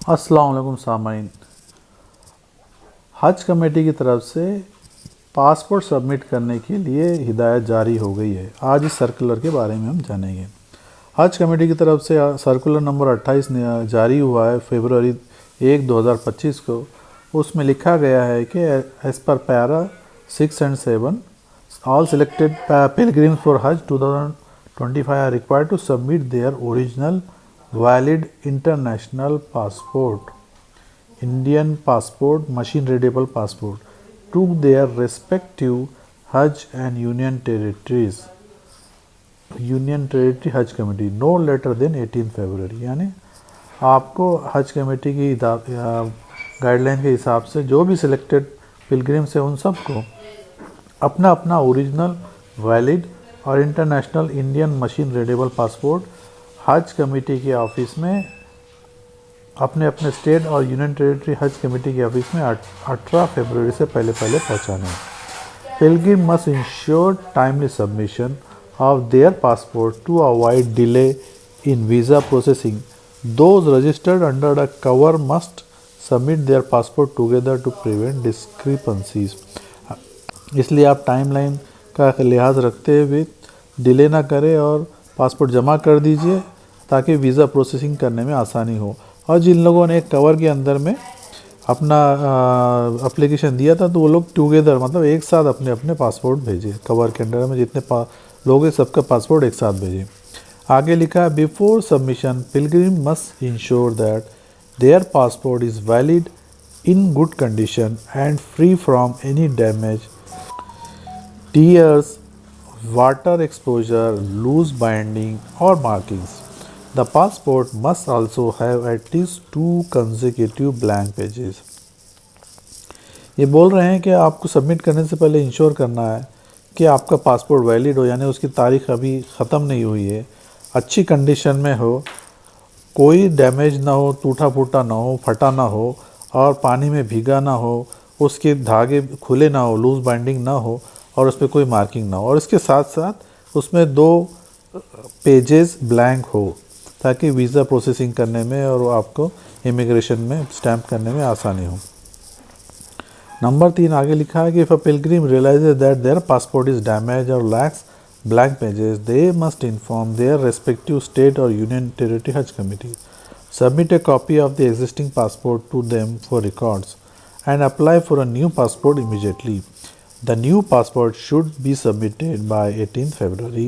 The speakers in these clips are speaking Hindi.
अस्सलाम वालेकुम सामाइन। हज कमेटी की तरफ से पासपोर्ट सबमिट करने के लिए हिदायत जारी हो गई है। आज इस सर्कुलर के बारे में हम जानेंगे। हज कमेटी की तरफ से सर्कुलर नंबर 28 जारी हुआ है फरवरी 1, 2025 को। उसमें लिखा गया है कि as per para 6 and 7 all selected pilgrims for Hajj 2025 are required to submit their original valid international passport, Indian passport, machine readable passport to their respective Hajj and Union Territories, Union Territory Hajj Committee no later than 18 फरवरी। यानी आपको हज कमेटी की गाइडलाइन के हिसाब से जो भी सिलेक्टेड पिलग्रिम्स है उन सबको अपना अपना ओरिजिनल वैलिड और international Indian machine readable passport Hajj committee के ऑफिस में अपने अपने स्टेट और यूनियन टेरिटरी हज कमेटी के ऑफिस में 18 फरवरी से पहले पहुंचाने। Pilgrim must ensure timely submission of their passport to avoid delay in visa processing. Those registered under the cover must submit their passport together to prevent discrepancies. इसलिए आप टाइमलाइन का लिहाज रखते हुए डिले ना करें और पासपोर्ट जमा कर दीजिए ताकि वीज़ा प्रोसेसिंग करने में आसानी हो। और जिन लोगों ने एक कवर के अंदर में अपना एप्लीकेशन दिया था तो वो लोग टुगेदर मतलब एक साथ अपने अपने पासपोर्ट भेजे। कवर के अंदर में जितने लोग हैं सबका पासपोर्ट एक साथ भेजे। आगे लिखा है before submission pilgrim must ensure that their passport is valid in good condition and free from any damage, tears, water exposure, loose binding or markings. The passport must also have at least 2 consecutive blank pages. ये बोल रहे हैं कि आपको सबमिट करने से पहले इंश्योर करना है कि आपका पासपोर्ट वैलिड हो, यानी उसकी तारीख अभी ख़त्म नहीं हुई है, अच्छी कंडीशन में हो, कोई डैमेज ना हो, टूटा फूटा ना हो, फटा ना हो और पानी में भीगा ना हो, उसके धागे खुले ना हो, लूज बाइंडिंग ना हो और उस पर कोई मार्किंग ना हो और इसके साथ साथ उसमें 2 पेजेस ब्लैंक हो ताकि वीज़ा प्रोसेसिंग करने में और आपको इमिग्रेशन में स्टैंप करने में आसानी हो। नंबर 3 आगे लिखा है कि if a pilgrim realises that their passport is damage or lacks blank pages they must inform their respective state और यूनियन टेरिटरी हज committee, submit a copy of the existing passport to them for records and apply for a new passport immediately. The new passport should be submitted by 18 February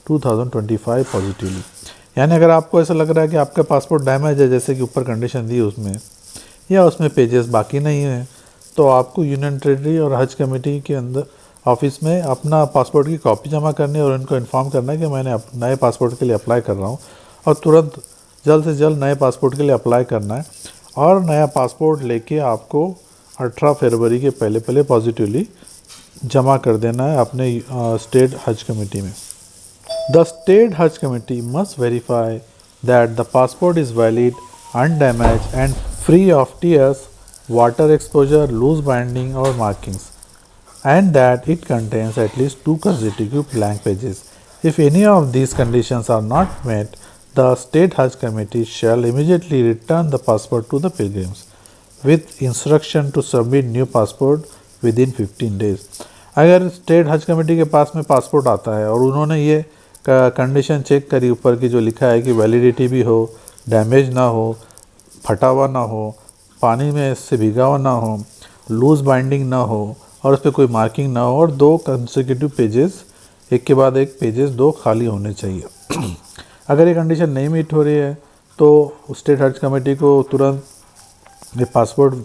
2025 positively। यानी अगर आपको ऐसा लग रहा है कि आपका पासपोर्ट डैमेज है, जैसे कि ऊपर कंडीशन दी उसमें, या उसमें पेजेस बाकी नहीं है, तो आपको यूनियन टेरिटरी और हज कमेटी के अंदर ऑफिस में अपना पासपोर्ट की कॉपी जमा करनी है और उनको इन्फॉर्म करना है कि मैंने नए पासपोर्ट के लिए अप्लाई कर रहा हूँ और तुरंत जल्द से जल्द नए पासपोर्ट के लिए अप्लाई करना है और नया पासपोर्ट लेके आपको 18 फरवरी के पहले पॉजिटिवली जमा कर देना है अपने स्टेट हज कमेटी में। The state Haj committee must verify that the passport is valid, undamage and free of tears, water exposure, loose binding or markings and that it contains at least 2 consecutive blank pages. If any of these conditions are not met, the state hajj committee shall immediately return the passport to the pilgrims with instruction to submit new passport within 15 days. अगर स्टेट हज कमेटी के पास में पासपोर्ट आता है और उन्होंने ये कंडीशन चेक करी ऊपर की जो लिखा है कि वैलिडिटी भी हो, डैमेज ना हो, फटा हुआ ना हो, पानी में इससे भीगा हुआ ना हो, लूज बाइंडिंग ना हो और उस पर कोई मार्किंग ना हो और 2 कंसेक्यूटिव पेजेस एक के बाद एक पेजेस 2 खाली होने चाहिए। अगर ये कंडीशन नहीं मीट हो रही है तो स्टेट हज कमेटी को तुरंत ये पासपोर्ट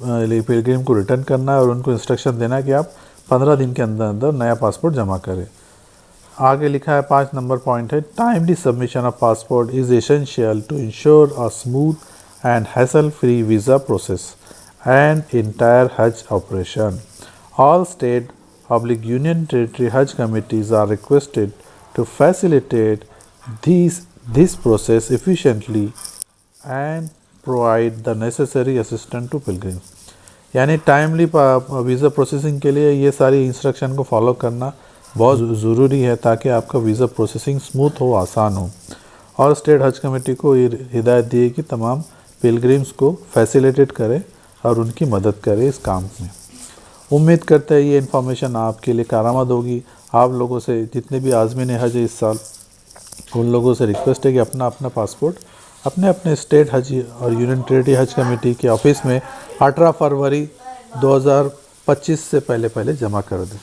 पिलग्रिम को रिटर्न करना है और उनको इंस्ट्रक्शन देना है कि आप 15 दिन के अंदर अंदर नया पासपोर्ट जमा करें। आगे लिखा है 5 नंबर पॉइंट है timely submission of passport is essential to ensure a smooth and hassle free visa process and entire Haj operation. All state public union territory Haj committees are requested to facilitate this process efficiently and provide the necessary assistant to pilgrims. यानी टाइमली वीज़ा प्रोसेसिंग के लिए ये सारी इंस्ट्रक्शन को फॉलो करना बहुत ज़रूरी है ताकि आपका वीज़ा प्रोसेसिंग स्मूथ हो, आसान हो। और स्टेट हज कमेटी को ये हिदायत दी है कि तमाम पिलग्रिम्स को फैसिलिटेट करे और उनकी मदद करे इस काम में। उम्मीद करते हैं ये इन्फॉर्मेशन आपके लिए कारआमद होगी। आप लोगों से जितने भी आज़मीन हज है इस साल, उन लोगों से रिक्वेस्ट है कि अपना अपना पासपोर्ट अपने अपने स्टेट हज और यूनियन टेरिटरी हज कमेटी के ऑफिस में 18 फरवरी 2025 से पहले पहले जमा कर दें।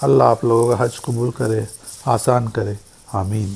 अल्लाह आप लोगों का हज कबूल करे, आसान करे, आमीन।